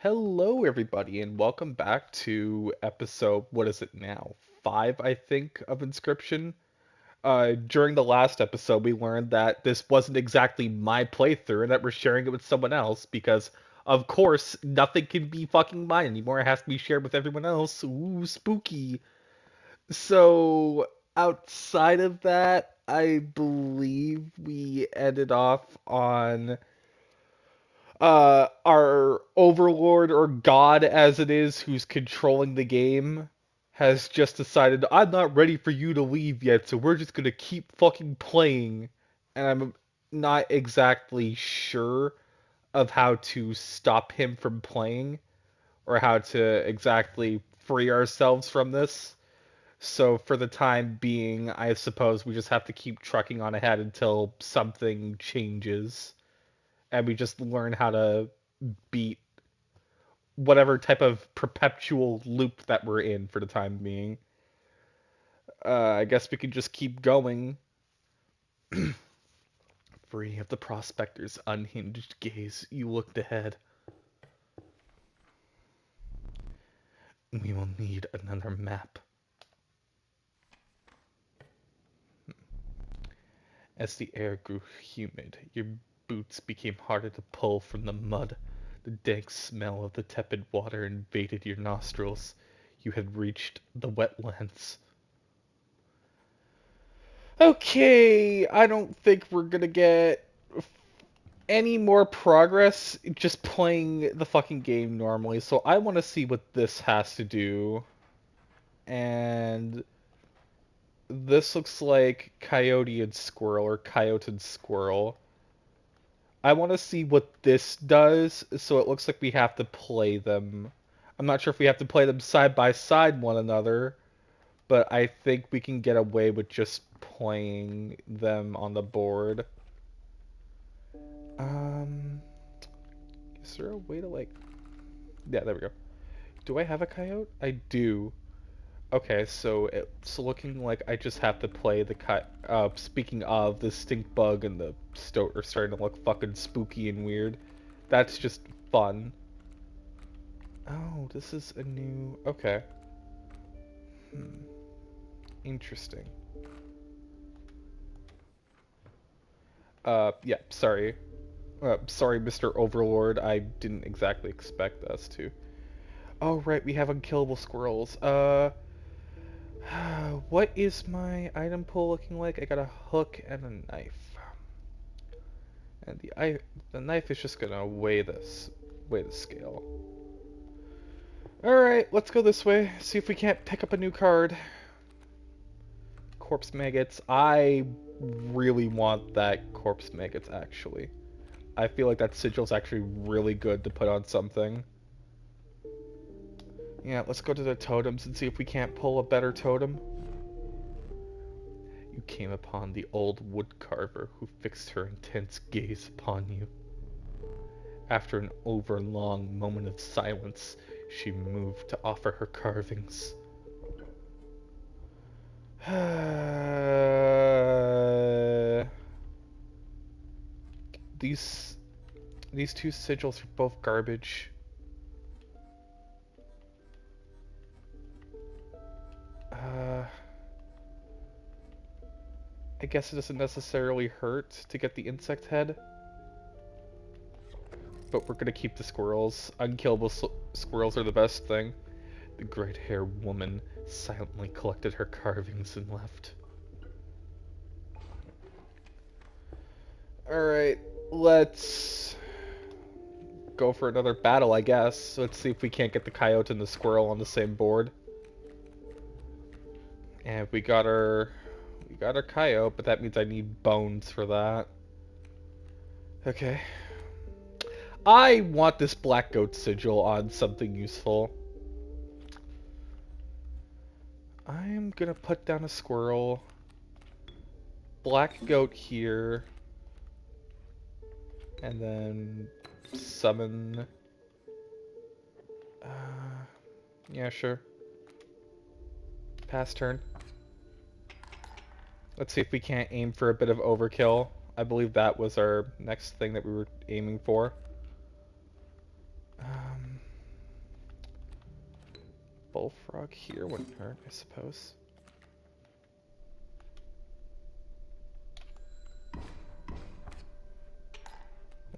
Hello, everybody, and welcome back to episode, what is it now? 5, I think, of Inscryption. During the last episode, we learned that this wasn't exactly my playthrough and that we're sharing it with someone else because, of course, nothing can be fucking mine anymore. It has to be shared with everyone else. Ooh, spooky. So, outside of that, I believe we ended off on our overlord or god as it is who's controlling the game has just decided I'm not ready for you to leave yet, so we're just gonna keep fucking playing. And I'm not exactly sure of how to stop him from playing or how to exactly free ourselves from this. So for the time being, I suppose we just have to keep trucking on ahead until something changes and we just learn how to beat whatever type of perpetual loop that we're in for the time being. I guess we can just keep going. Free of the prospector's unhinged gaze, you looked ahead. We will need another map. As the air grew humid, your boots became harder to pull from the mud. The dank smell of the tepid water invaded your nostrils. You had reached the wetlands. Okay, I don't think we're gonna get any more progress just playing the fucking game normally. So I want to see what this has to do. And this looks like Coyote and Squirrel or Coyote and Squirrel. I want to see what this does. So it looks like we have to play them. I'm not sure if we have to play them side by side one another, but I think we can get away with just playing them on the board. Um, is there a way to like? Yeah, there we go. Do I have a coyote? I do. Okay, so it's looking like I just have to play the speaking of, the stink bug and the stoat are starting to look fucking spooky and weird. That's just fun. Oh, this is a new... Okay. Hmm. Interesting. Yeah, sorry. Sorry, Mr. Overlord. I didn't exactly expect us to. Oh, right, we have unkillable squirrels. What is my item pool looking like? I got a hook and a knife. And the knife is just gonna weigh the scale. Alright, let's go this way. See if we can't pick up a new card. Corpse maggots. I really want that corpse maggots actually. I feel like that sigil's actually really good to put on something. Yeah, let's go to the totems and see if we can't pull a better totem. You came upon the old woodcarver who fixed her intense gaze upon you. After an overlong moment of silence, she moved to offer her carvings. these these two sigils are both garbage. Uh, I guess it doesn't necessarily hurt to get the insect head, but we're gonna keep the squirrels. Unkillable squirrels are the best thing. The great-haired woman silently collected her carvings and left. Alright, let's go for another battle, I guess. Let's see if we can't get the coyote and the squirrel on the same board. And we got our coyote, but that means I need bones for that. Okay. I want this black goat sigil on something useful. I'm gonna put down a squirrel. Black goat here. And then summon... yeah, sure. Pass turn. Let's see if we can't aim for a bit of overkill. I believe that was our next thing that we were aiming for. bullfrog here wouldn't hurt, I suppose.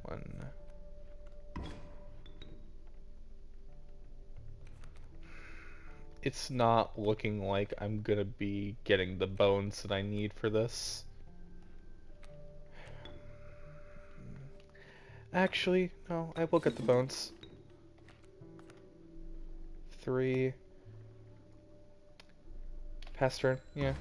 One. It's not looking like I'm gonna be getting the bones that I need for this. Actually, no, I will get the bones. 3. Pass turn, yeah.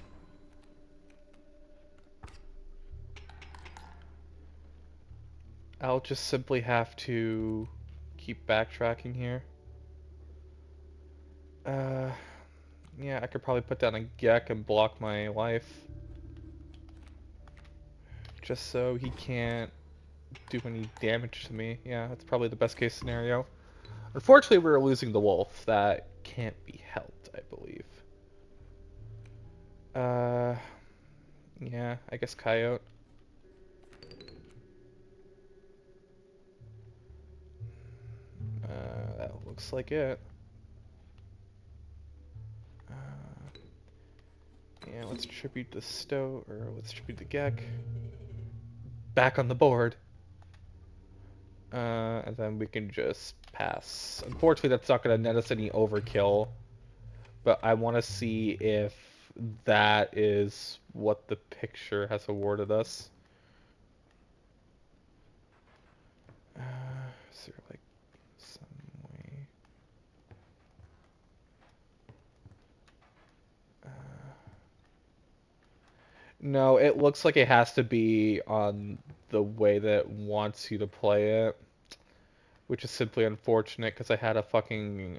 I'll just simply have to keep backtracking here. Yeah, I could probably put down a Gek and block my life. Just so he can't do any damage to me. Yeah, that's probably the best case scenario. Unfortunately, we're losing the wolf. That can't be helped, I believe. Yeah, I guess coyote. That looks like it. Yeah, let's tribute the Stoat, or let's tribute the Gek. Back on the board. And then we can just pass. Unfortunately, that's not going to net us any overkill. But I want to see if that is what the picture has awarded us. Is there like some way? No, it looks like it has to be on the way that it wants you to play it, which is simply unfortunate because I had a fucking.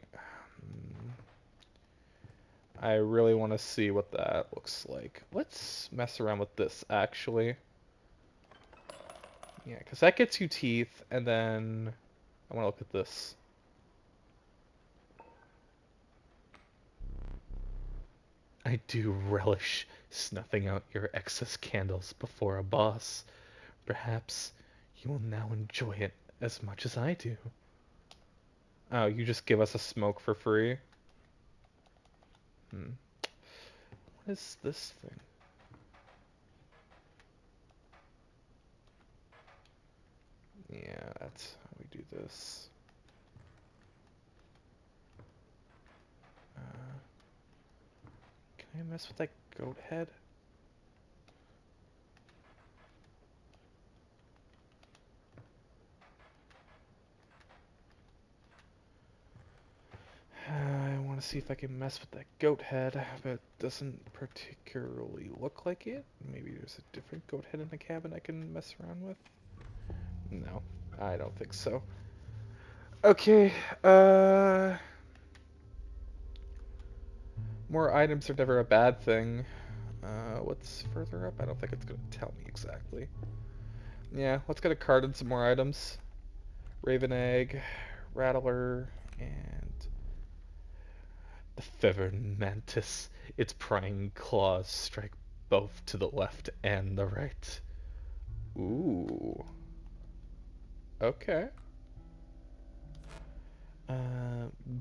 I really want to see what that looks like. Let's mess around with this actually. Yeah, because that gets you teeth, and then I want to look at this. I do relish snuffing out your excess candles before a boss. Perhaps you will now enjoy it as much as I do. Oh, you just give us a smoke for free? Hmm. What is this thing? Yeah, that's how we do this. Can I mess with that goat head? I want to see if I can mess with that goat head, but it doesn't particularly look like it. Maybe there's a different goat head in the cabin I can mess around with? No, I don't think so. Okay, more items are never a bad thing. What's further up? I don't think it's going to tell me exactly. Yeah, let's get a card and some more items. Raven Egg, Rattler, and the feathered mantis. Its prying claws strike both to the left and the right. Ooh. Okay.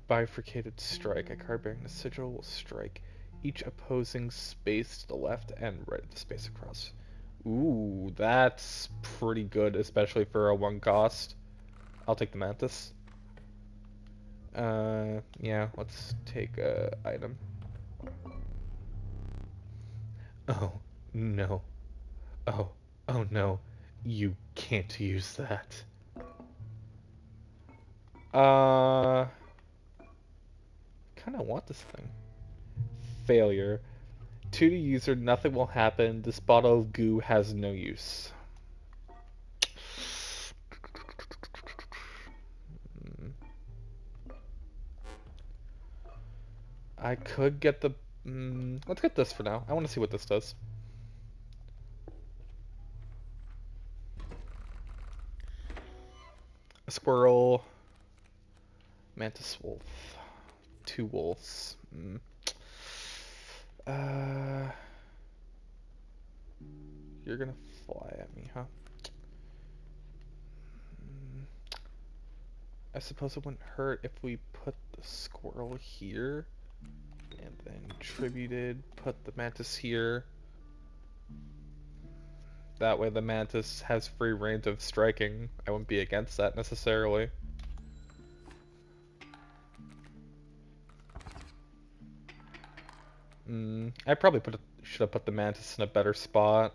Bifurcated strike. A card bearing the sigil will strike each opposing space to the left and right of the space across. Ooh, that's pretty good, especially for a 1 cost. I'll take the mantis. Yeah, let's take a item. Oh, no. Oh, oh no. You can't use that. Kinda want this thing. Failure. To the user, nothing will happen. This bottle of goo has no use. I could get the... let's get this for now. I want to see what this does. A squirrel. Mantis wolf. 2 wolves. You're gonna fly at me, huh? I suppose it wouldn't hurt if we put the squirrel here. Then tributed, put the mantis here. That way the mantis has free range of striking. I wouldn't be against that necessarily. I probably should have put the mantis in a better spot.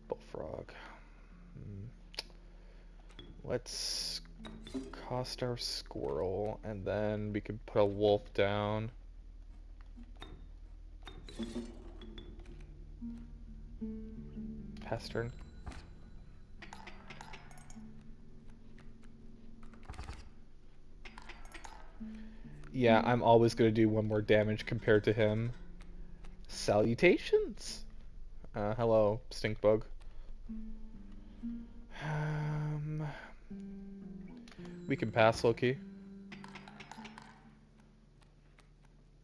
Bullfrog. Let's cost our squirrel, and then we can put a wolf down. Pass turn. Yeah, I'm always going to do one more damage compared to him. Salutations! Hello, Stinkbug. We can pass, Loki.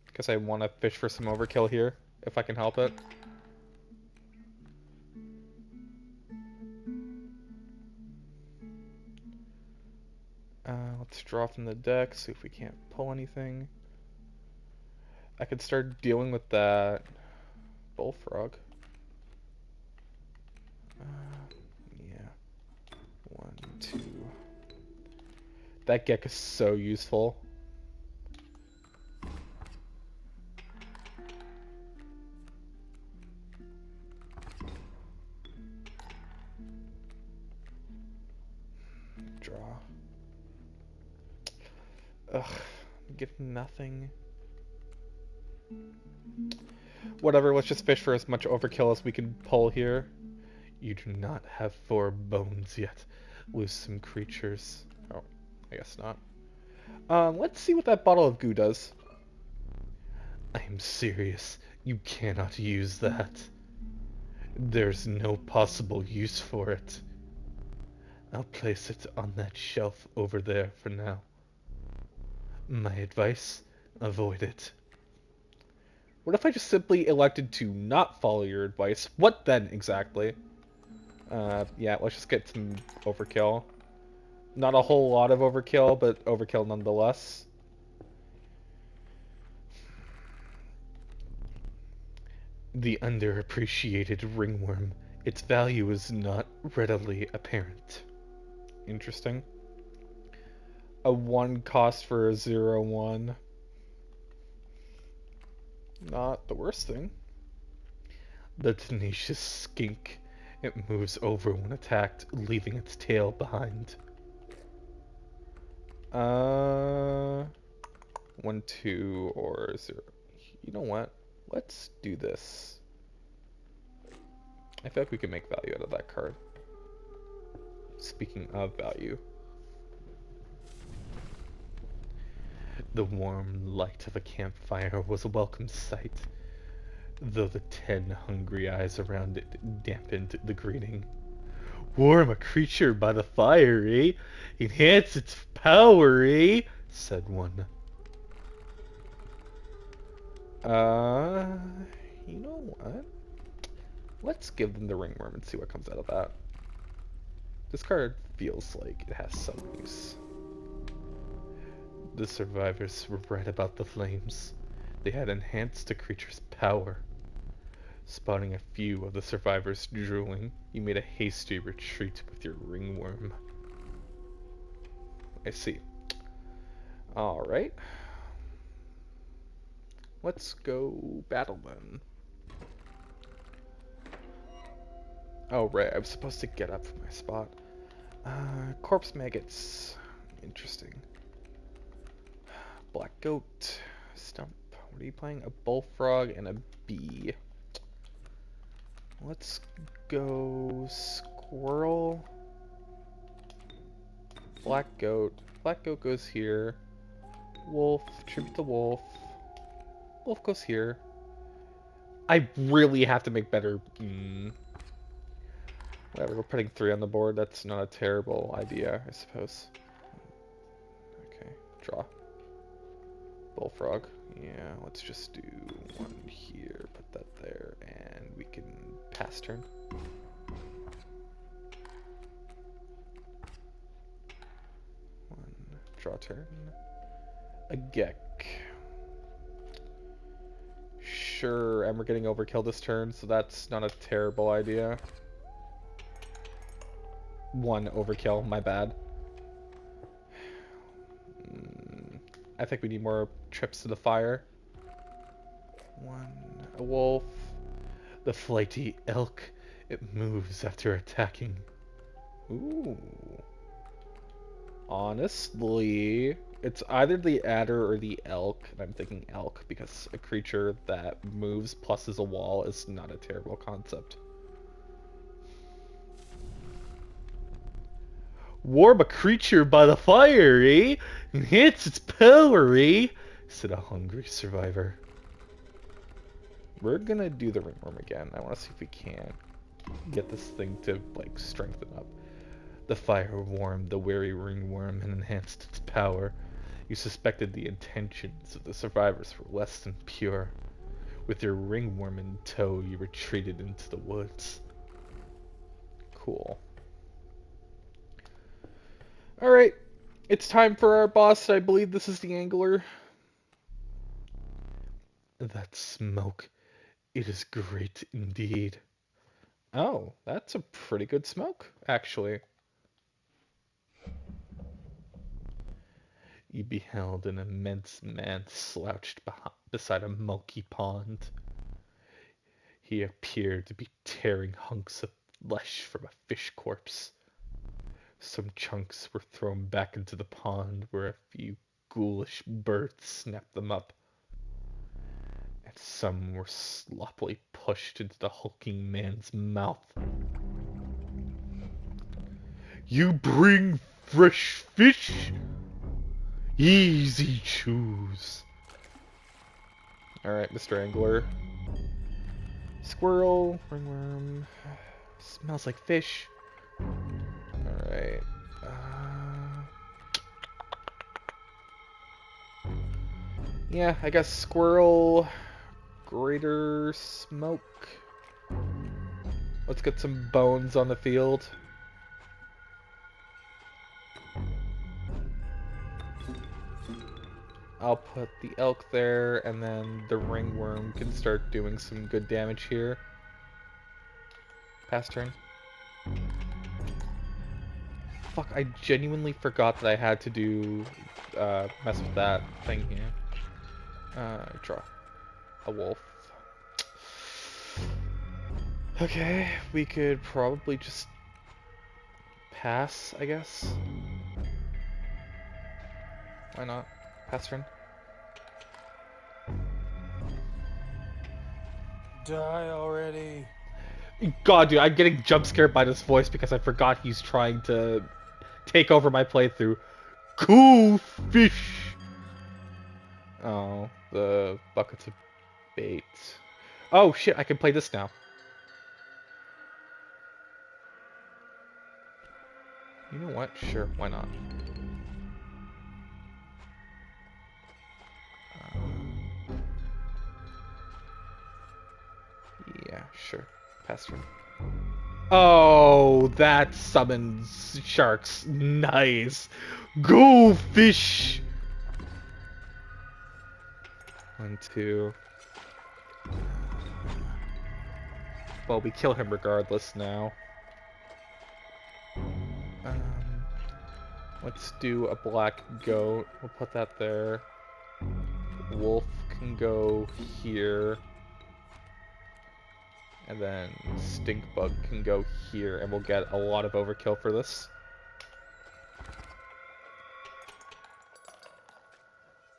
Because I want to fish for some overkill here, if I can help it. Let's draw from the deck, see if we can't pull anything. I could start dealing with that bullfrog. Yeah. 1, 2. That Gek is so useful. Draw. Ugh, get nothing. Whatever, let's just fish for as much overkill as we can pull here. You do not have 4 bones yet. Lose some creatures. Oh, I guess not. Let's see what that bottle of goo does. I am serious. You cannot use that. There's no possible use for it. I'll place it on that shelf over there for now. My advice, avoid it. What if I just simply elected to not follow your advice? What then, exactly? Yeah, let's just get some overkill. Not a whole lot of overkill, but overkill nonetheless. The underappreciated ringworm. Its value is not readily apparent. Interesting. A 1 cost for a 0/1. Not the worst thing. The tenacious skink. It moves over when attacked, leaving its tail behind. 1, 2, or 0. You know what? Let's do this. I feel like we can make value out of that card. Speaking of value. The warm light of a campfire was a welcome sight, though the 10 hungry eyes around it dampened the greeting. Warm a creature by the fire, eh? Enhance its power, eh? Said one. You know what? Let's give them the ringworm and see what comes out of that. This card feels like it has some use. The survivors were right about the flames. They had enhanced the creature's power. Spotting a few of the survivors drooling, you made a hasty retreat with your ringworm. I see. Alright. Let's go battle then. Oh, right, I was supposed to get up from my spot. Corpse maggots. Interesting. Black goat. Stump. What are you playing? A bullfrog and a bee. Let's go squirrel. Black goat. Black goat goes here. Wolf. Tribute the wolf. Wolf goes here. I really have to make better. Whatever, we're putting 3 on the board. That's not a terrible idea, I suppose. Okay, draw. Bullfrog. Yeah, let's just do 1 here, put that there, and we can pass turn. One, draw turn. A Gek. Sure, and we're getting overkill this turn, so that's not a terrible idea. 1 overkill, my bad. I think we need more trips to the fire. 1, a wolf. The flighty elk. It moves after attacking. Ooh. Honestly, it's either the adder or the elk, and I'm thinking elk because a creature that moves plus is a wall is not a terrible concept. Warm a creature by the fire, eh? Enhance its power, eh? Said a hungry survivor. We're gonna do the ringworm again. I want to see if we can get this thing to, like, strengthen up. The fire warmed the weary ringworm and enhanced its power. You suspected the intentions of the survivors were less than pure. With your ringworm in tow, you retreated into the woods. Cool. Alright, it's time for our boss. I believe this is the angler. That smoke, it is great indeed. Oh, that's a pretty good smoke, actually. You beheld an immense man slouched beside a milky pond. He appeared to be tearing hunks of flesh from a fish corpse. Some chunks were thrown back into the pond where a few ghoulish birds snapped them up, and some were sloppily pushed into the hulking man's mouth. You bring fresh fish? Easy choose. Alright, Mr. Angler. Squirrel, ringworm. Smells like fish. Alright. Yeah, I guess squirrel. Greater smoke. Let's get some bones on the field. I'll put the elk there, and then the ringworm can start doing some good damage here. Pass turn. Fuck, I genuinely forgot that I had to do, mess with that thing here. Draw. A wolf. Okay, we could probably just pass, I guess. Why not? Pass turn. Die already. God, dude, I'm getting jump scared by this voice because I forgot he's trying to take over my playthrough. Cool fish! Oh, the buckets of bait. Oh shit, I can play this now. You know what? Sure, why not? Yeah, sure. Pass turn. Oh, that summons sharks. Nice. Go fish! 1, 2. Well, we kill him regardless now. Let's do a black goat. We'll put that there. Wolf can go here. And then stink bug can go here, and we'll get a lot of overkill for this.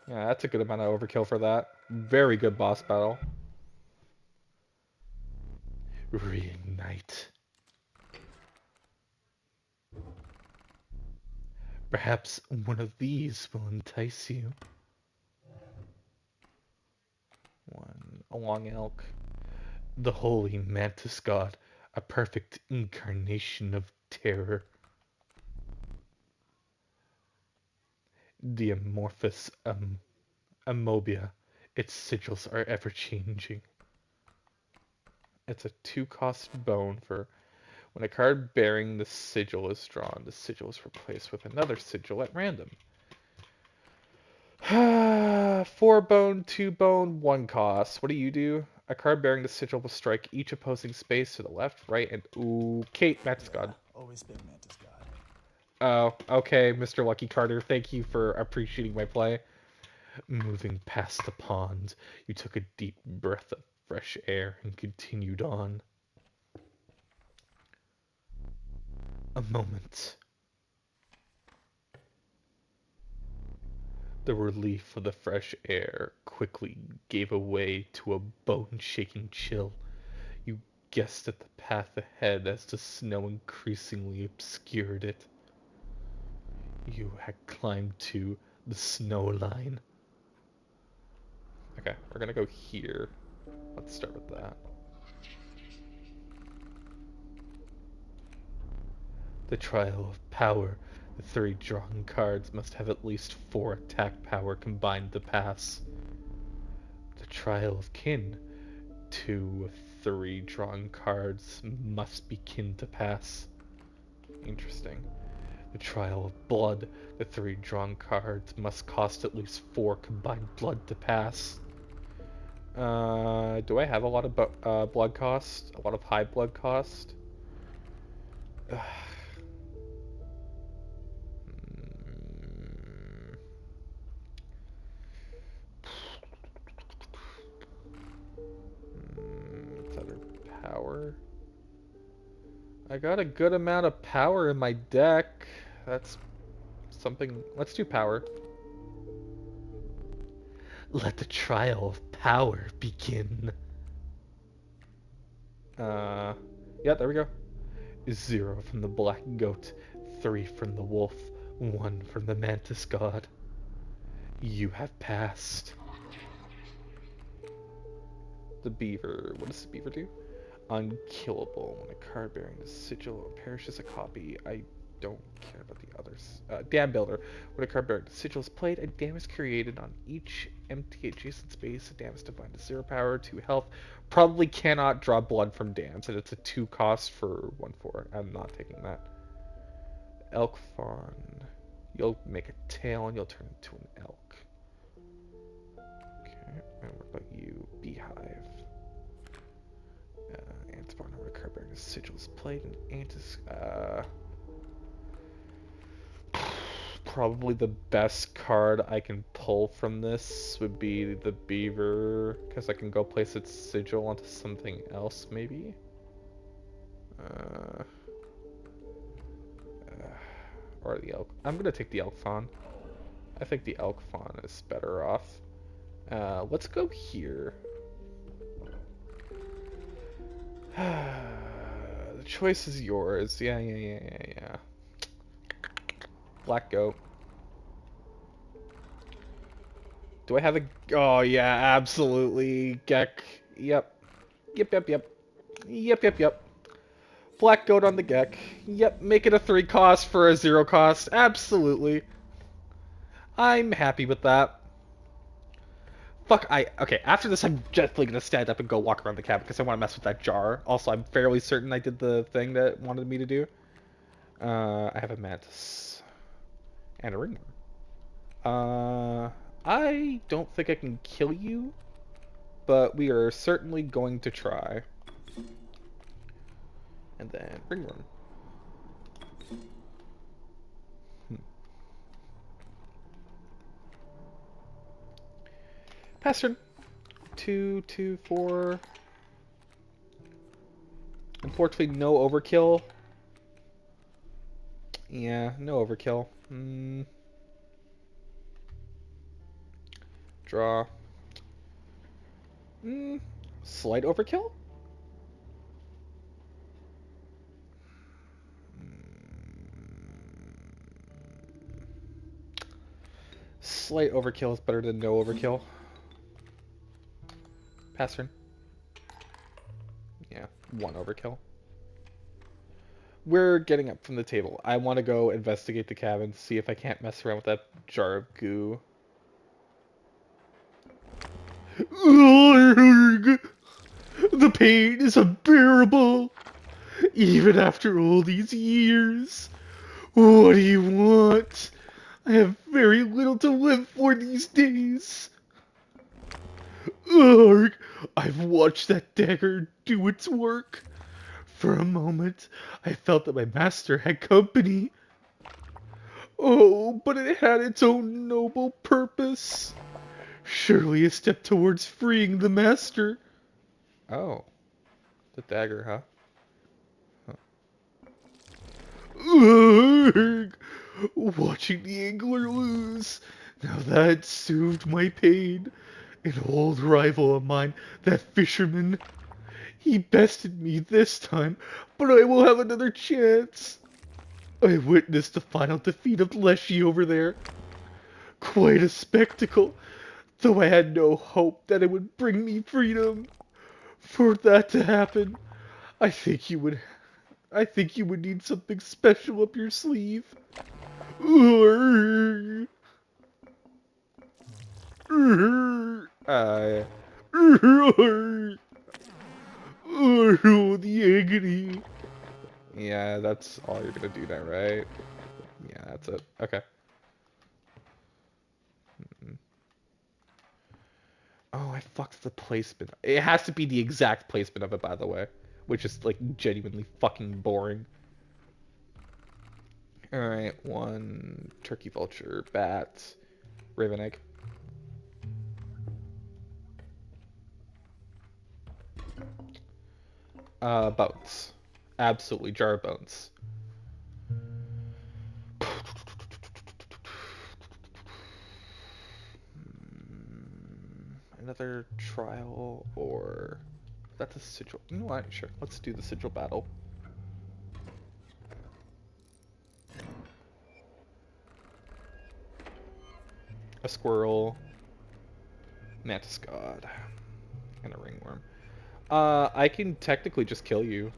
Yeah, that's a good amount of overkill for that. Very good boss battle. Reignite. Perhaps one of these will entice you. A long elk. The holy mantis god, a perfect incarnation of terror. The amorphous amobia. Its sigils are ever changing. It's a 2-cost bone for when a card bearing the sigil is drawn, the sigil is replaced with another sigil at random. Four bone, two bone, one cost. What do you do? A card bearing the sigil will strike each opposing space to the left, right, and okay, Mantis Yeah, God. always been Mantis God. Oh, okay, Mr. Lucky Carter. Thank you for appreciating my play. Moving past the pond, you took a deep breath of fresh air and continued on. A moment. The relief of the fresh air quickly gave way to a bone-shaking chill. You guessed at the path ahead as the snow increasingly obscured it. You had climbed to the snow line. Okay, we're gonna go here. Let's start with that. The trial of power. The three drawn cards must have at least 4 attack power combined to pass. The trial of kin. 2 of 3 drawn cards must be kin to pass. Interesting. The trial of blood. The 3 drawn cards must cost at least 4 combined blood to pass. Do I have a lot of blood cost? A lot of high blood cost? It's other power. I got a good amount of power in my deck. That's something. Let's do power. Let the trial of power begin. Uh, yeah, there we go. 0 from the black goat, 3 from the wolf, 1 from the mantis god. You have passed. The beaver. What does the beaver do? Unkillable. When a card bearing the sigil perishes a copy, I don't care about the others. Dam Builder. When a card bearing the sigil is played, a dam is created on each empty adjacent space. The dam is defined as 0 power, 2 health. Probably cannot draw blood from dams, and it's a 2 cost for 1/4. I'm not taking that. Elk Fawn. You'll make a tail and you'll turn into an elk. Okay, and what about you? Beehive. Ants born over card bearing the sigil is played, and Antis. Probably the best card I can pull from this would be the beaver, because I can go place its sigil onto something else, maybe? Uh, or the elk. I'm gonna take the elk fawn. I think the elk fawn is better off. Let's go here. The choice is yours. Yeah. Black goat. Do I have a... Oh, yeah, absolutely. Gek. Yep. Yep. Black goat on the Gek. Yep, make it a 3 cost for a 0 cost. Absolutely. I'm happy with that. Fuck, okay, after this I'm definitely gonna stand up and go walk around the cabin because I want to mess with that jar. Also, I'm fairly certain I did the thing that it wanted me to do. I have a mantis. And a ringworm. I don't think I can kill you, but we are certainly going to try. And then ringworm. Pass turn. 2, 2, 4. Unfortunately, no overkill. Yeah, no overkill. Draw. Slight overkill? Slight overkill is better than no overkill. Pass turn. Yeah, 1 overkill. We're getting up from the table. I want to go investigate the cabin, see if I can't mess around with that jar of goo. The pain is unbearable, even after all these years. What do you want? I have very little to live for these days. Ugh, I've watched that dagger do its work. For a moment, I felt that my master had company. Oh, but it had its own noble purpose. Surely a step towards freeing the master. Oh, the dagger, huh? Ugh, watching the angler lose. Now that soothed my pain. An old rival of mine, that fisherman. He bested me this time, but I will have another chance. I witnessed the final defeat of Leshy over there. Quite a spectacle, though I had no hope that it would bring me freedom. For that to happen, I think you would I think you would need something special up your sleeve. Uh, the agony. Yeah, that's all you're gonna do now, right? Yeah, that's it. Okay. Oh, I fucked the placement. It has to be the exact placement of it, by the way, which is like genuinely fucking boring. All right, one turkey vulture, bat, raven egg. Bones. Absolutely, jar of bones. Another trial, or that's a sigil. You know what? Sure, let's do the sigil battle. A squirrel, mantis god, and a ringworm. I can technically just kill you.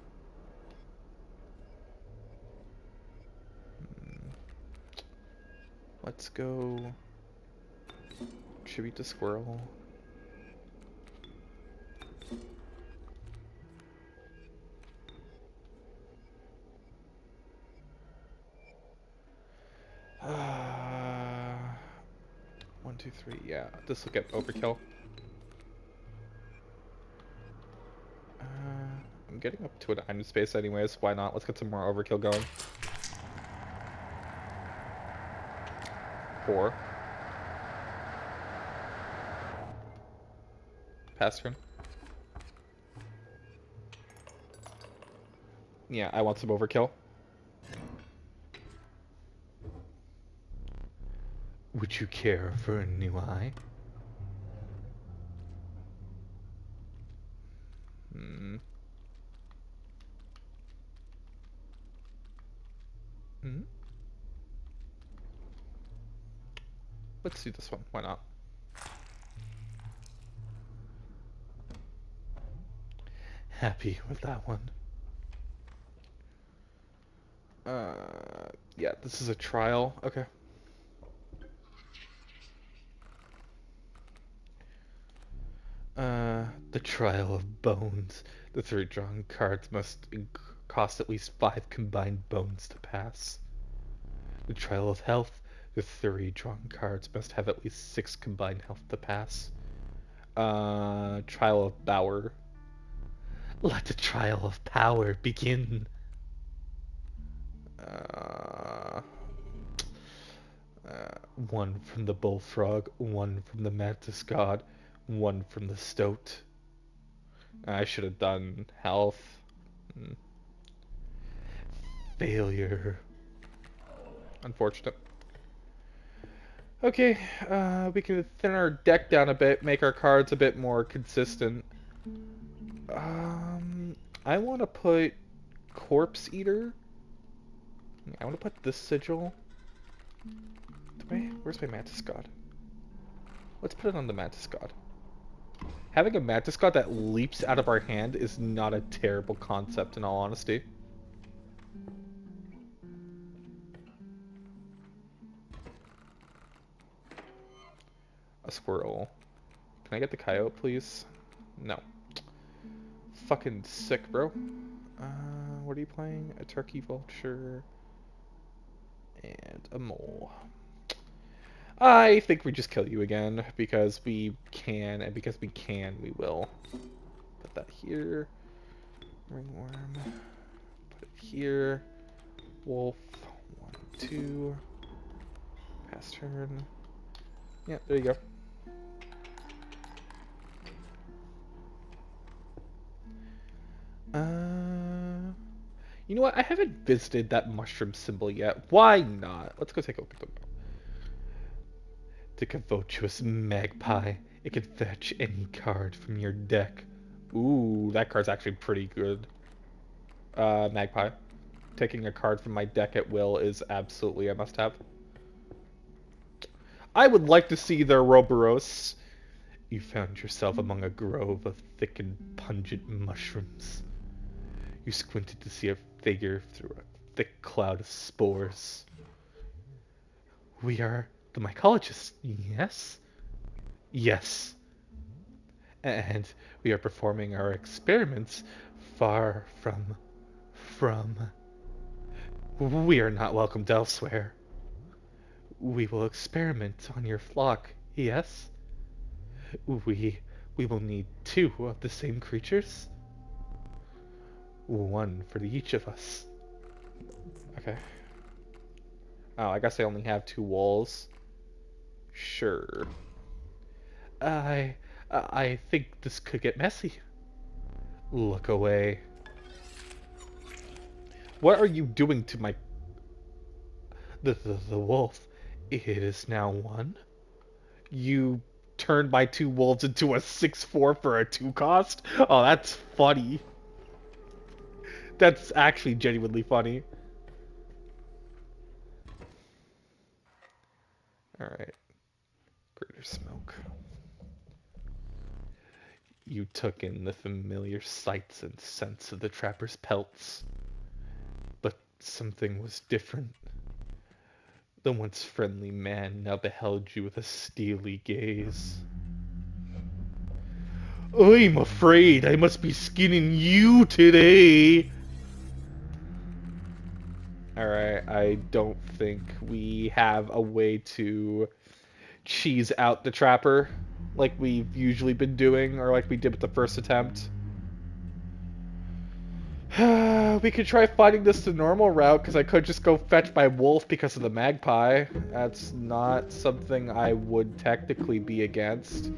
Let's go tribute to squirrel. One, two, three. Yeah, this will get overkill. I'm getting up to an item space anyways. Why not? Let's get some more overkill going. 4. Pass turn. Yeah, I want some overkill. Would you care for a new eye? Hmm. Hmm. Let's do this one. Why not? Happy with that one. Yeah, this is a trial. Okay. The trial of bones. The 3 drawn cards must cost at least 5 combined bones to pass. The trial of health. The 3 drawn cards must have at least 6 combined health to pass. Trial of power. Let the trial of power begin. Uh, 1 from the bullfrog, 1 from the mantis god, 1 from the stoat. I should have done health. Failure. Unfortunate. Okay, we can thin our deck down a bit, make our cards a bit more consistent. I want to put Corpse Eater. I want to put this sigil. Where's my Mantis God? Let's put it on the Mantis God. Having a Mantis God that leaps out of our hand is not a terrible concept, in all honesty. A squirrel. Can I get the coyote, please? No. Fucking sick, bro. What are you playing? A turkey vulture and a mole. I think we just kill you again because we can, and because we can, we will. Put that here. Ringworm. Put it here. Wolf. 1, 2. Pass turn. Yeah, there you go. You know what? I haven't visited that mushroom symbol yet. Why not? Let's go take a look at them. The Cavotuous Magpie. It can fetch any card from your deck. Ooh, that card's actually pretty good. Magpie. Taking a card from my deck at will is absolutely a must-have. I would like to see their Roboros. You found yourself among a grove of thick and pungent mushrooms. You squinted to see a figure through a thick cloud of spores. We are the mycologists, yes? Yes. And we are performing our experiments far from... We are not welcomed elsewhere. We will experiment on your flock, yes? We will need 2 of the same creatures. 1 for each of us. Okay. Oh, I guess I only have 2 walls. Sure. I think this could get messy. Look away. What are you doing to my... The wolf? It is now 1? You turned my 2 wolves into a 6/4 for a 2 cost? Oh, that's funny. That's actually genuinely funny. Alright. Greater smoke. You took in the familiar sights and scents of the trapper's pelts. But something was different. The once friendly man now beheld you with a steely gaze. I'm afraid I must be skinning you today. Alright, I don't think we have a way to cheese out the trapper like we've usually been doing, or like we did with the first attempt. We could try fighting this the normal route, because I could just go fetch my wolf because of the magpie. That's not something I would technically be against.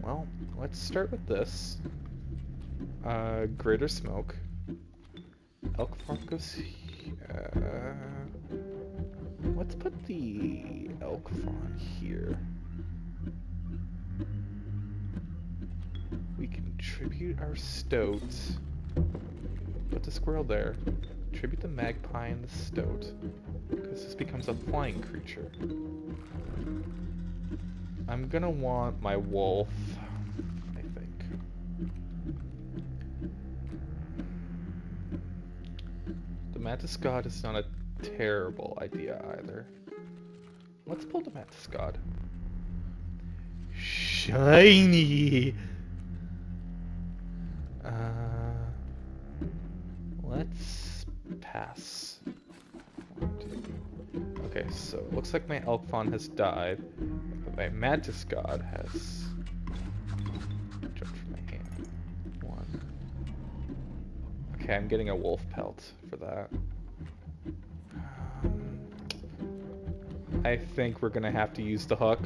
Well, let's start with this. Greater smoke. Elk farm goes here. Let's put the elk fawn here. We can tribute our stoat. Put the squirrel there. Tribute the magpie and the stoat. Because this becomes a flying creature. I'm gonna want my wolf, I think. The Mantis God is not a terrible idea either. Let's pull the Mantis God. Shiny! Let's pass. Okay, so it looks like my elk fawn has died, but my Mantis God has jumped from my hand. 1. Okay, I'm getting a wolf pelt for that. I think we're gonna have to use the hook.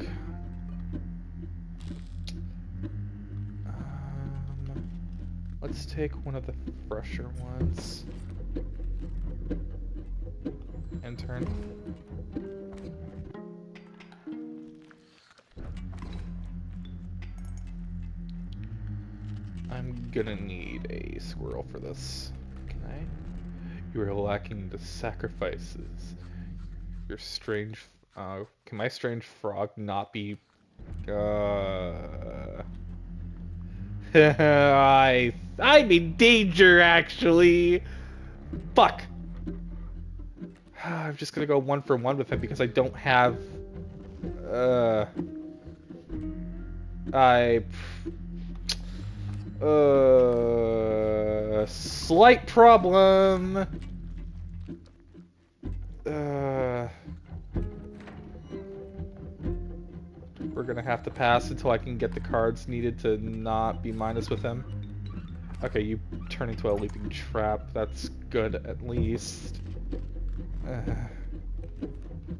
Let's take one of the fresher ones and turn. I'm gonna need a squirrel for this. Can I? You are lacking the sacrifices. Your strange. Can my strange frog not be? I'm in danger, actually. Fuck. I'm just gonna go 1 for 1 with him because I don't have. I. Slight problem. We're gonna have to pass until I can get the cards needed to not be minus with him. Okay, you turn into a leaping trap. That's good, at least.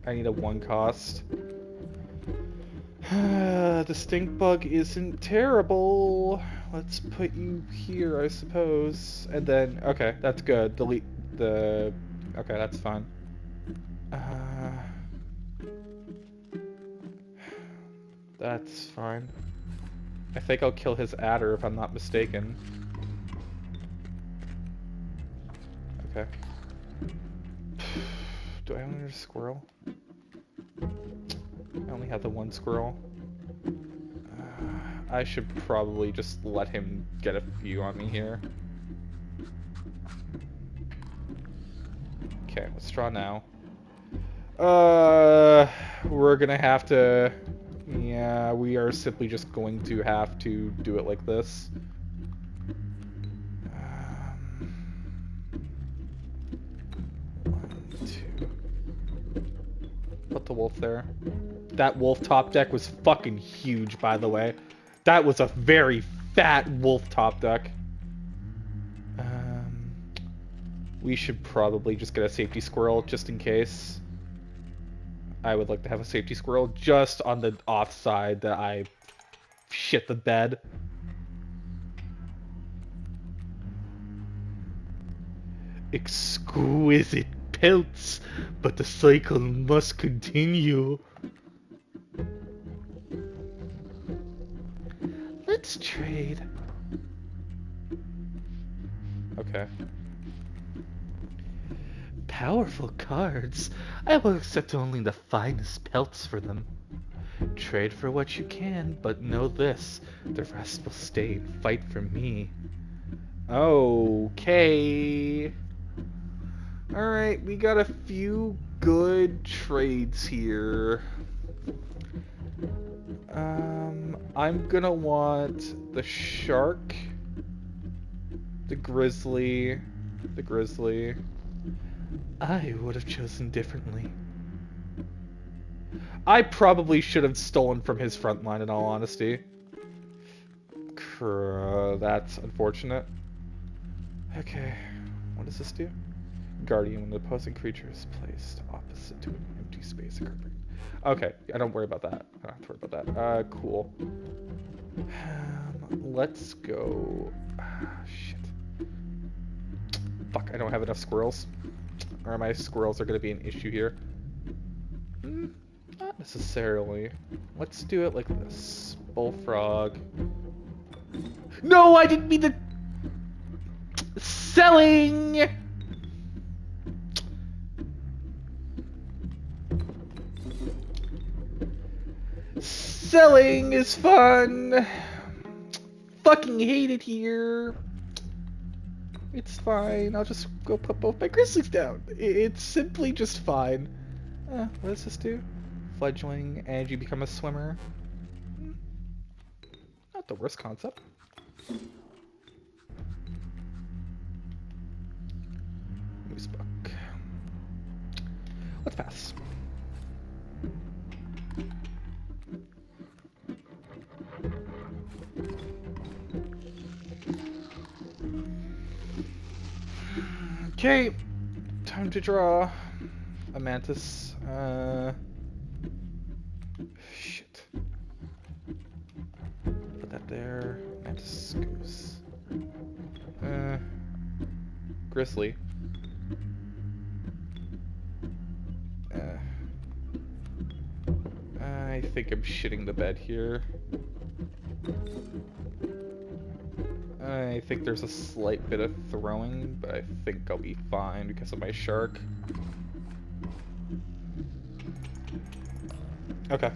I need a 1 cost. The stink bug isn't terrible. Let's put you here, I suppose. And then, okay, that's good. Delete the... Okay, that's fine. That's fine. I think I'll kill his adder if I'm not mistaken. Okay. Do I have another squirrel? I only have the 1 squirrel. I should probably just let him get a few on me here. Okay, let's draw now. We're gonna have to... Yeah, we are simply just going to have to do it like this. One, two. Put the wolf there. That wolf top deck was fucking huge, by the way. That was a very fat wolf top deck. We should probably just get a safety squirrel just in case. I would like to have a safety squirrel just on the off side that I shit the bed. Exquisite pelts, but the cycle must continue. Let's trade. Okay. Powerful cards. I will accept only the finest pelts for them. Trade for what you can, but know this. The rest will stay and fight for me. Okay. Alright, we got a few good trades here. I'm gonna want the shark, the grizzly. I would have chosen differently. I probably should have stolen from his front line, in all honesty. That's unfortunate. Okay, what does this do? Guardian, when the opposing creature is placed opposite to an empty space occurring. Okay, I don't worry about that. I don't have to worry about that. Cool. Let's go... shit. Fuck, I don't have enough squirrels. Or my squirrels are going to be an issue here. Not necessarily. Let's do it like this. Bullfrog. No, I didn't mean to... Selling! Selling is fun! Fucking hate it here. It's fine. I'll just go put both my grizzlies down. It's simply just fine. What does this do? Fledgling, and you become a swimmer. Not the worst concept. Moose book. Let's pass. Okay, time to draw a mantis. Shit. Put that there. Mantis goes. Grizzly. I think I'm shitting the bed here. I think there's a slight bit of throwing, but I think I'll be fine because of my shark. Okay.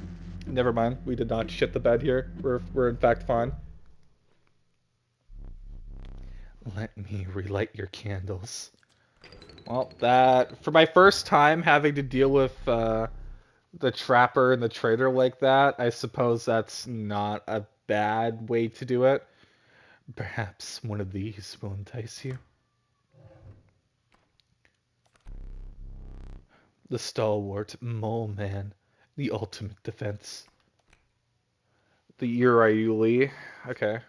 Never mind. We did not shit the bed here. We're in fact fine. Let me relight your candles. Well, that... For my first time having to deal with the trapper and the trader like that, I suppose that's not a bad way to do it. Perhaps one of these will entice you. The stalwart mole man, the ultimate defense. The Uriuli. Okay.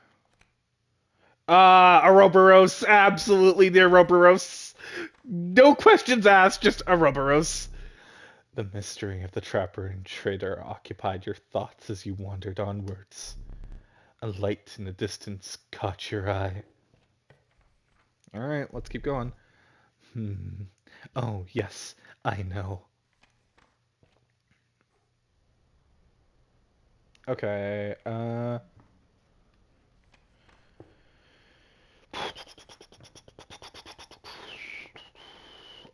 Ouroboros, absolutely the Ouroboros. No questions asked, just Ouroboros. The mystery of the trapper and trader occupied your thoughts as you wandered onwards. A light in the distance caught your eye. Alright, let's keep going. Hmm. Oh, yes, I know. Okay,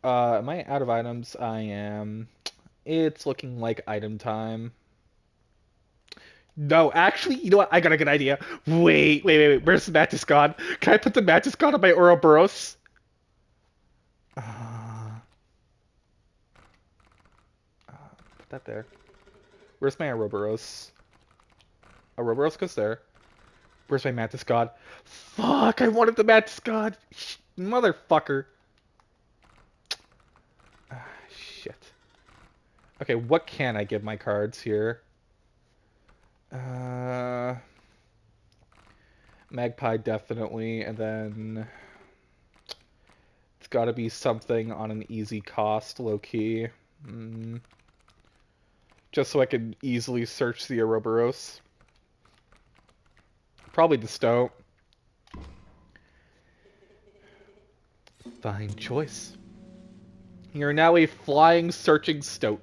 am I out of items? I am. It's looking like item time. No, actually, you know what? I got a good idea. Wait. Where's the Mantis God? Can I put the Mantis God on my Ouroboros? Uh, put that there. Where's my Ouroboros? Ouroboros goes there. Where's my Mantis God? Fuck, I wanted the Mantis God. Motherfucker. Ah, shit. Okay, what can I give my cards here? Uh, Magpie definitely, and then it's got to be something on an easy cost, low key. Mm, just so I can easily search the Ouroboros. Probably the Stoat. Fine choice. You're now a flying, searching Stoat.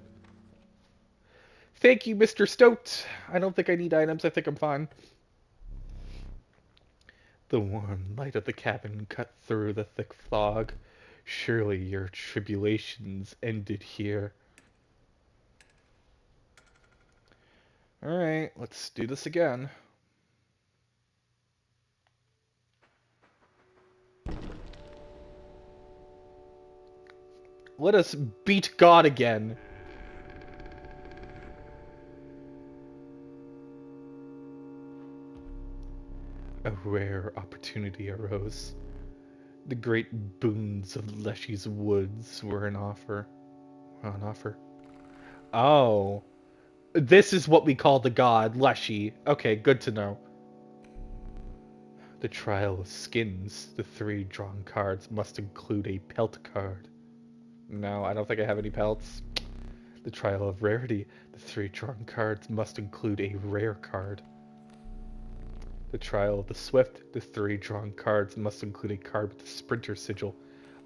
Thank you, Mr. Stoat. I don't think I need items. I think I'm fine. The warm light of the cabin cut through the thick fog. Surely your tribulations ended here. Alright, let's do this again. Let us beat God again. A rare opportunity arose. The great boons of Leshy's woods were on offer. Oh. This is what we call the god, Leshy. Okay, good to know. The trial of skins. The 3 drawn cards must include a pelt card. No, I don't think I have any pelts. The trial of rarity. The 3 drawn cards must include a rare card. The trial of the swift. The 3 drawn cards must include a card with the sprinter sigil.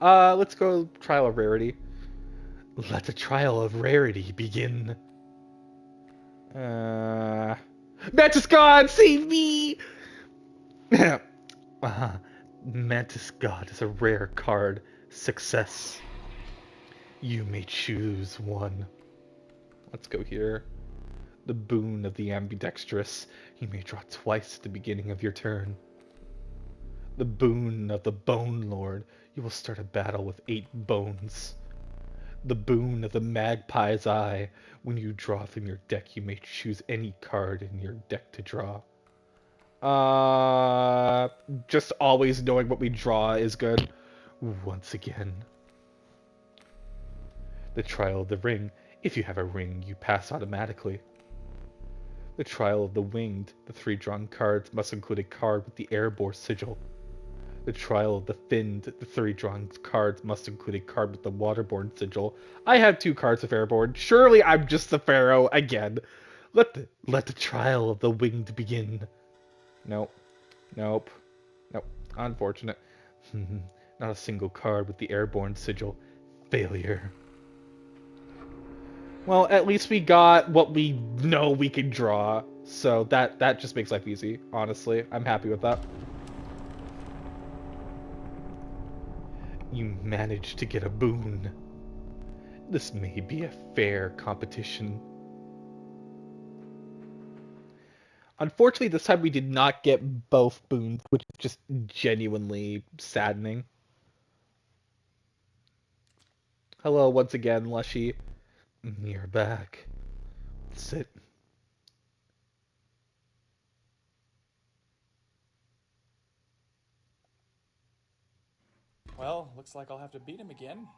Let's go trial of rarity. Let the trial of rarity begin. Uh, Mantis God, save me! Mantis God is a rare card. Success. You may choose one. Let's go here. The boon of the ambidextrous. You may draw twice at the beginning of your turn. The boon of the Bone Lord. You will start a battle with 8 bones. The boon of the Magpie's Eye. When you draw from your deck, you may choose any card in your deck to draw. Just always knowing what we draw is good. Once again. The Trial of the Ring. If you have a ring, you pass automatically. The Trial of the Winged. The 3 drawn cards must include a card with the Airborne sigil. The Trial of the Finned. The 3 drawn cards must include a card with the Waterborne sigil. I have 2 cards of Airborne. Surely I'm just the Pharaoh again. Let the Trial of the Winged begin. Nope. Nope. Nope. Unfortunate. Not a single card with the Airborne sigil. Failure. Well, at least we got what we know we can draw. So that just makes life easy, honestly. I'm happy with that. You managed to get a boon. This may be a fair competition. Unfortunately, this time we did not get both boons, which is just genuinely saddening. Hello once again, Lushy. You're back. Sit. Well, looks like I'll have to beat him again.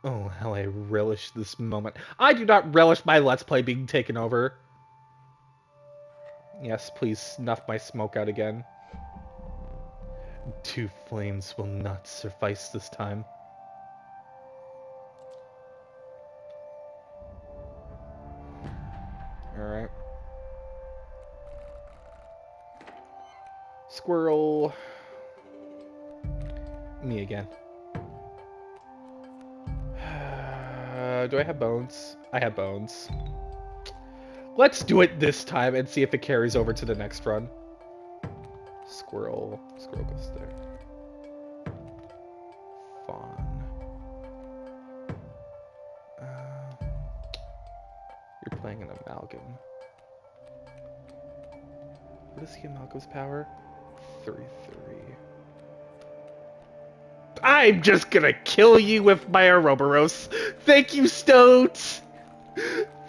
Oh, how I relish this moment. I do not relish my Let's Play being taken over. Yes, please snuff my smoke out again. 2 flames will not suffice this time. Alright. Squirrel. Me again. Do I have bones? I have bones. Let's do it this time and see if it carries over to the next run. Squirrel. Squirrel goes there. Fawn. You're playing an amalgam. What is the amalgam's power? 3/3. I'm just gonna kill you with my Ouroboros. Thank you, Stoat!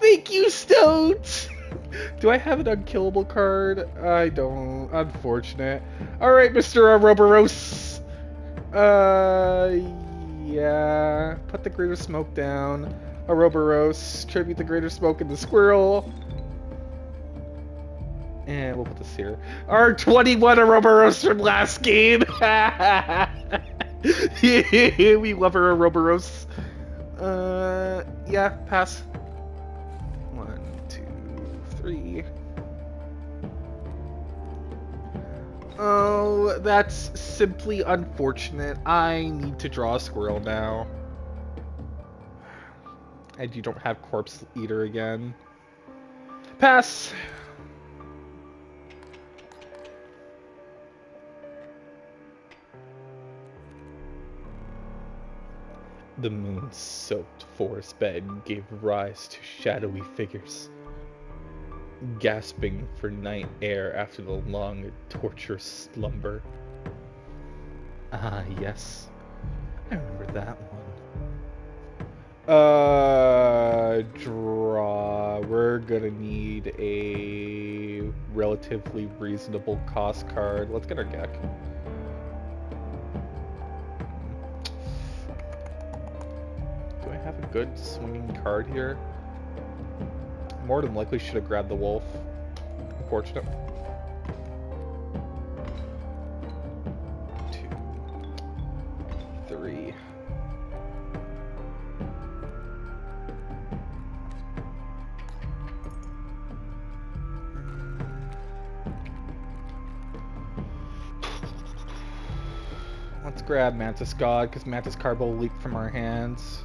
Thank you, Stoat! Do I have an unkillable card? I don't. Unfortunate. Alright, Mr. Ouroboros. Yeah. Put the greater smoke down. Ouroboros. Tribute the greater smoke in the squirrel. And we'll put this here. Our 21 Ouroboros from last game! We love our Ouroboros. Yeah, pass. 1, 2, 3. Oh, that's simply unfortunate. I need to draw a squirrel now. And you don't have Corpse Eater again. Pass! The moon-soaked forest bed gave rise to shadowy figures, gasping for night air after the long, torturous slumber. Ah, yes. I remember that one. Draw. We're gonna need a relatively reasonable cost card. Let's get our Gek. Do I have a good swinging card here? More than likely should have grabbed the wolf. Unfortunate. 2, 3. Let's grab Mantis God, because Mantis Card will leak from our hands.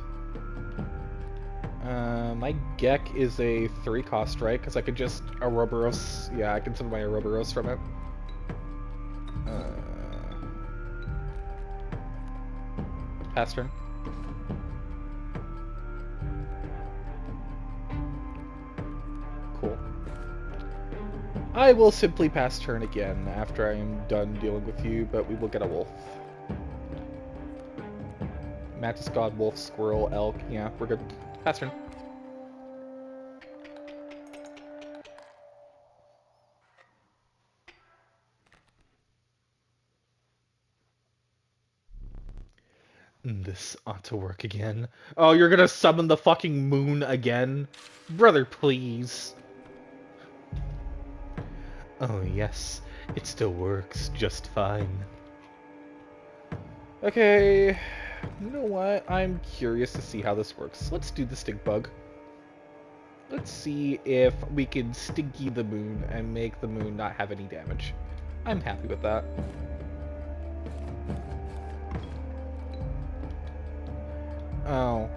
My Gek is a 3 cost, right? Because I could just Ouroboros. Yeah, I can send my Ouroboros from it. Pass turn. Cool. I will simply pass turn again after I am done dealing with you, but we will get a wolf. Mantis God, wolf, squirrel, elk. Yeah, we're good. Pass turn. This ought to work again. Oh, you're gonna summon the fucking moon again? Brother, please. Oh, yes. It still works just fine. Okay. You know what? I'm curious to see how this works. Let's do the stink bug. Let's see if we can stinky the moon and make the moon not have any damage. I'm happy with that. Oh,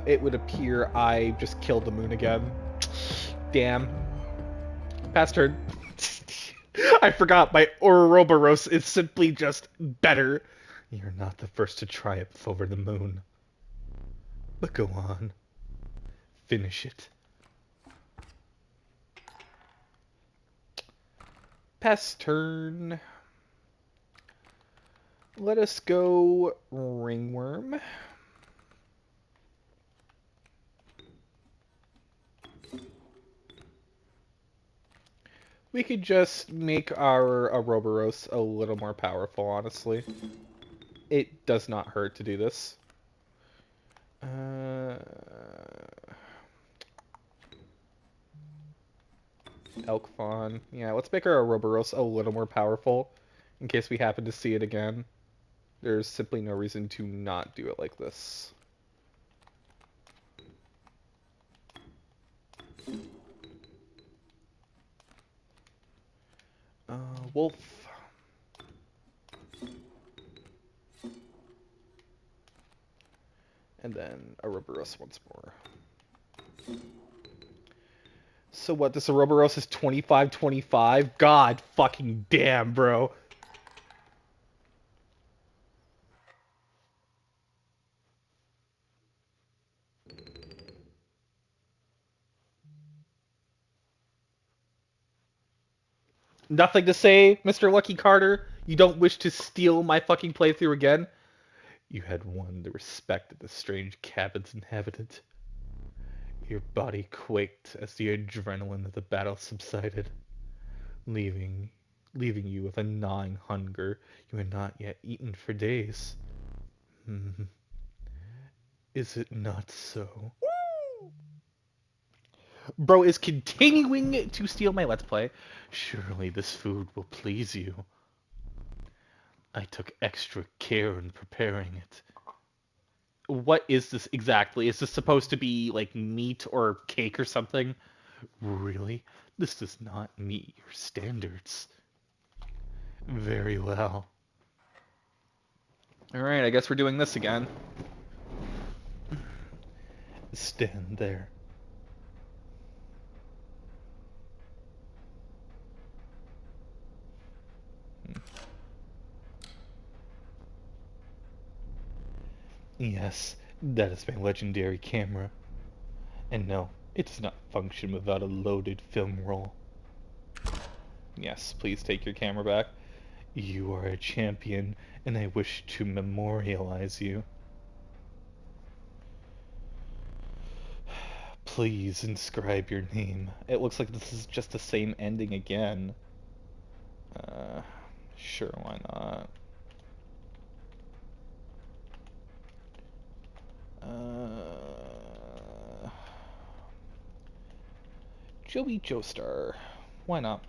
it would appear I just killed the moon again. Damn. Pass turn. I forgot, my Ouroboros is simply just better. You're not the first to triumph over the moon. But go on. Finish it. Pass turn. Let us go Ringworm. We could just make our Ouroboros a little more powerful, honestly. It does not hurt to do this. Uh, Elk Fawn. Yeah, let's make our Ouroboros a little more powerful in case we happen to see it again. There's simply no reason to not do it like this. Wolf. And then Ouroboros once more. So what, this Ouroboros is 25-25? God fucking damn, bro. Nothing to say, Mr. Lucky Carter? You don't wish to steal my fucking playthrough again? You had won the respect of the strange cabin's inhabitant. Your body quaked as the adrenaline of the battle subsided, leaving leaving you with a gnawing hunger you had not yet eaten for days. Hmm. Is it not so? Bro is continuing to steal my Let's Play. Surely this food will please you. I took extra care in preparing it. What is this exactly? Is this supposed to be like meat or cake or something? Really? This does not meet your standards. Very well. Alright, I guess we're doing this again. Stand there. Yes, that is my legendary camera. And no, it does not function without a loaded film roll. Yes, please take your camera back. You are a champion, and I wish to memorialize you. Please inscribe your name. It looks like this is just the same ending again. Uh, sure, why not? Joey Joestar. Why not?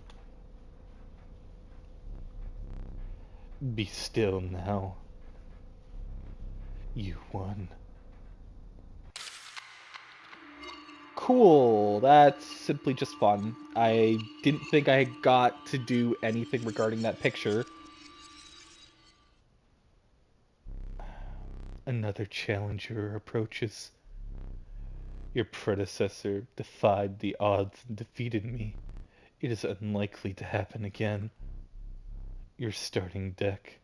Be still now. You won. Cool. That's simply just fun. I didn't think I got to do anything regarding that picture. Another challenger approaches. Your predecessor defied the odds and defeated me. It is unlikely to happen again. Your starting deck.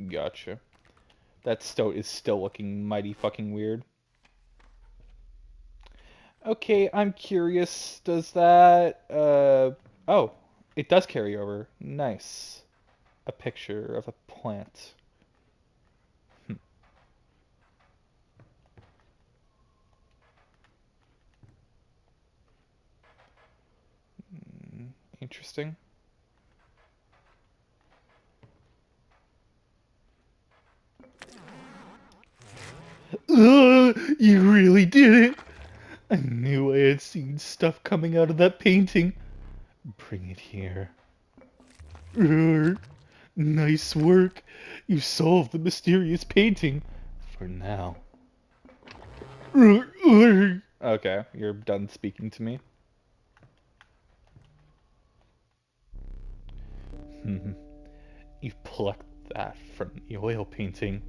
Gotcha. That stoat is still looking mighty fucking weird. Okay, I'm curious. Does that, oh, it does carry over. Nice. A picture of a plant. Interesting. Ugh, you really did it! I knew I had seen stuff coming out of that painting. Bring it here. Ugh, nice work. You solved the mysterious painting. For now. Okay, you're done speaking to me. You plucked that from the oil painting.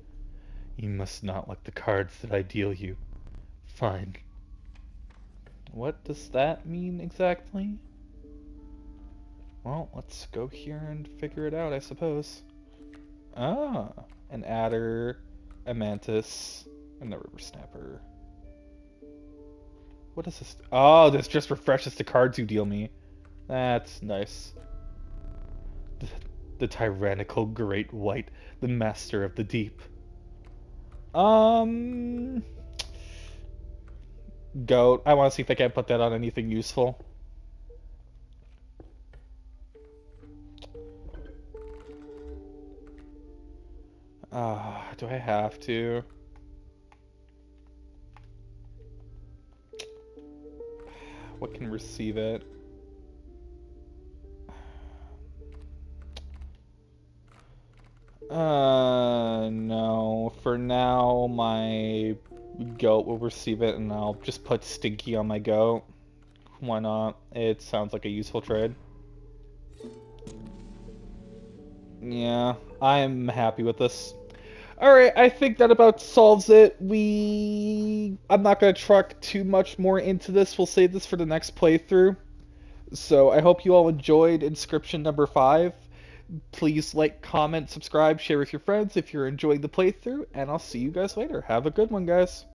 You must not like the cards that I deal you. Fine. What does that mean exactly? Well, let's go here and figure it out, I suppose. Ah, an adder, a mantis, and a river snapper. What is this? Oh, this just refreshes the cards you deal me. That's nice. The tyrannical great white, the master of the deep. Um, Goat. I want to see if I can't put that on anything useful. Do I have to? What can receive it? No. For now, my goat will receive it, and I'll just put Stinky on my goat. Why not? It sounds like a useful trade. Yeah, I'm happy with this. Alright, I think that about solves it. I'm not gonna truck too much more into this. We'll save this for the next playthrough. So I hope you all enjoyed Inscription number 5. Please like, comment, subscribe, share with your friends if you're enjoying the playthrough, and I'll see you guys later. Have a good one, guys.